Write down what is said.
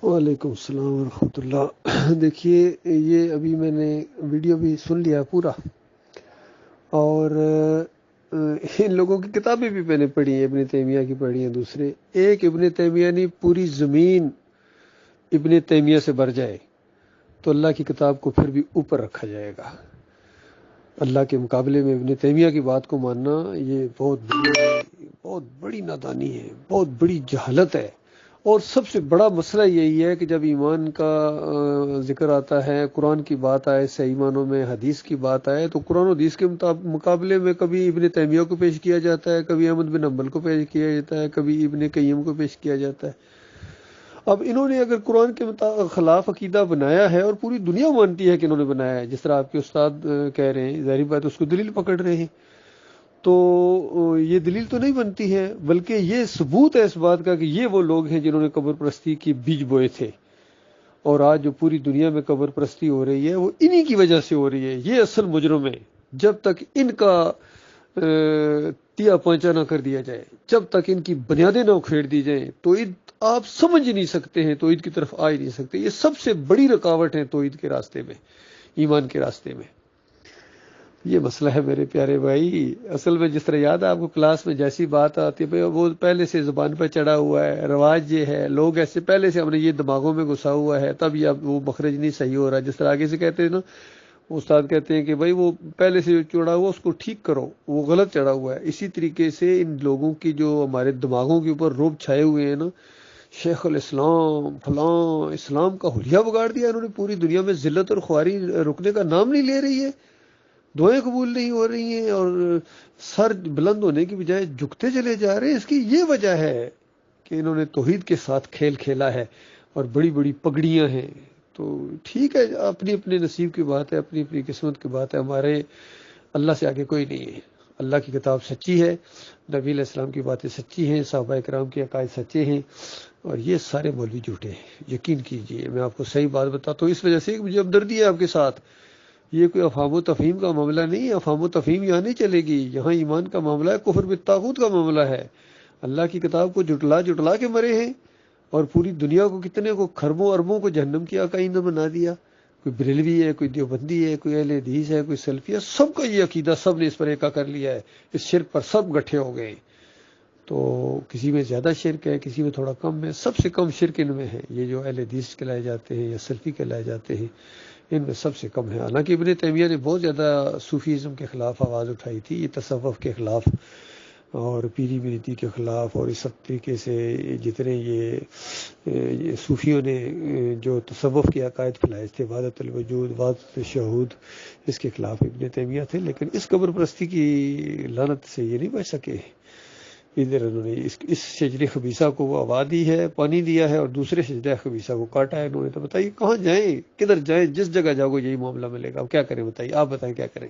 وعلیکم السلام ورحمۃ اللہ۔ دیکھیے، یہ ابھی میں نے ویڈیو بھی سن لیا پورا، اور ان لوگوں کی کتابیں بھی میں نے پڑھی ہیں، ابن تیمیہ کی پڑھی ہیں، دوسرے ایک ابن تیمیہ نہیں، پوری زمین ابن تیمیہ سے بھر جائے تو اللہ کی کتاب کو پھر بھی اوپر رکھا جائے گا۔ اللہ کے مقابلے میں ابن تیمیہ کی بات کو ماننا یہ بہت بڑی نادانی ہے، بہت بڑی جہالت ہے۔ اور سب سے بڑا مسئلہ یہی ہے کہ جب ایمان کا ذکر آتا ہے، قرآن کی بات آئے، صحیح معنوں میں حدیث کی بات آئے، تو قرآن و حدیث کے مقابلے میں کبھی ابن تیمیہ کو پیش کیا جاتا ہے، کبھی احمد بن حنبل کو پیش کیا جاتا ہے، کبھی ابن قیم کو پیش کیا جاتا ہے۔ اب انہوں نے اگر قرآن کے خلاف عقیدہ بنایا ہے، اور پوری دنیا مانتی ہے کہ انہوں نے بنایا ہے، جس طرح آپ کے استاد کہہ رہے ہیں، ظاہری بات اس کو دلیل پکڑ رہے ہیں، تو یہ دلیل تو نہیں بنتی ہے، بلکہ یہ ثبوت ہے اس بات کا کہ یہ وہ لوگ ہیں جنہوں نے قبر پرستی کی بیج بوئے تھے، اور آج جو پوری دنیا میں قبر پرستی ہو رہی ہے وہ انہی کی وجہ سے ہو رہی ہے۔ یہ اصل مجرم ہے۔ جب تک ان کا تیا پانچا نہ کر دیا جائے، جب تک ان کی بنیادیں نہ اکھیڑ دی جائیں، توحید آپ سمجھ نہیں سکتے ہیں، توحید کی طرف آ ہی نہیں سکتے۔ یہ سب سے بڑی رکاوٹ ہے توحید کے راستے میں، ایمان کے راستے میں۔ یہ مسئلہ ہے میرے پیارے بھائی۔ اصل میں جس طرح یاد ہے آپ کو، کلاس میں جیسی بات آتی ہے وہ پہلے سے زبان پہ چڑھا ہوا ہے، رواج یہ ہے، لوگ ایسے پہلے سے ہم نے یہ دماغوں میں گھسا ہوا ہے، تب یہ وہ مخرج نہیں صحیح ہو رہا۔ جس طرح آگے سے کہتے ہیں نا، استاد کہتے ہیں کہ بھائی وہ پہلے سے چڑھا ہوا اس کو ٹھیک کرو، وہ غلط چڑھا ہوا ہے۔ اسی طریقے سے ان لوگوں کی جو ہمارے دماغوں کے اوپر رعب چھائے ہوئے ہیں نا، شیخ الاسلام فلاں، اسلام کا حلیہ بگاڑ دیا انہوں نے، پوری دنیا میں ذلت اور خواری رکنے کا نام نہیں لے رہی ہے، دعائیں قبول نہیں ہو رہی ہیں، اور سر بلند ہونے کی بجائے جھکتے چلے جا رہے ہیں۔ اس کی یہ وجہ ہے کہ انہوں نے توحید کے ساتھ کھیل کھیلا ہے، اور بڑی بڑی پگڑیاں ہیں۔ تو ٹھیک ہے، اپنی اپنے نصیب کی بات ہے، اپنی اپنی قسمت کی بات ہے۔ ہمارے اللہ سے آگے کوئی نہیں ہے۔ اللہ کی کتاب سچی ہے، نبی علیہ السلام کی باتیں سچی ہیں، صحابہ کرام کے عقائد سچے ہیں، اور یہ سارے مولوی جھوٹے ہیں۔ یقین کیجئے، میں آپ کو صحیح بات بتاتا ہوں، اس وجہ سے مجھے ہمدردی ہے آپ کے ساتھ۔ یہ کوئی افہام و تفہیم کا معاملہ نہیں ہے، افہام و تفہیم یہاں نہیں چلے گی، یہاں ایمان کا معاملہ ہے، کفر بالطاغوت کا معاملہ ہے۔ اللہ کی کتاب کو جھٹلا جھٹلا کے مرے ہیں، اور پوری دنیا کو، کتنے کو، خربوں اربوں کو جہنم کی آئندہ بنا دیا۔ کوئی بریلوی ہے، کوئی دیوبندی ہے، کوئی اہل حدیث ہے، کوئی سلفی ہے، سب کا یہ عقیدہ، سب نے اس پر ایکا کر لیا ہے، اس شرک پر سب گٹھے ہو گئے۔ تو کسی میں زیادہ شرک ہے، کسی میں تھوڑا کم ہے، سب سے کم شرک ان میں ہے۔ یہ جو اہل حدیث کہلائے جاتے ہیں یا سلفی کہلائے جاتے ہیں، ان میں سب سے کم ہے۔ حالانکہ ابن تیمیہ نے بہت زیادہ صوفیزم کے خلاف آواز اٹھائی تھی، یہ تصوف کے خلاف اور پیری مریدی کے خلاف، اور اس سب طریقے سے جتنے یہ صوفیوں نے جو تصوف کے عقائد پھیلائے تھے، وحدت الوجود، وحدت الشہود، اس کے خلاف ابن تیمیہ تھے۔ لیکن اس قبر پرستی کی لعنت سے یہ نہیں بچ سکے۔ ادھر انہوں نے اس شجر خبیثہ کو وہ ہوا دی ہے، پانی دیا ہے، اور دوسرے شجر خبیثہ کو کاٹا ہے انہوں نے۔ تو بتائیے کہاں جائیں، کدھر جائیں؟ جس جگہ جاؤ گے یہی معاملہ ملے گا۔ اب کیا کریں بتائیے، آپ بتائیں کیا کریں۔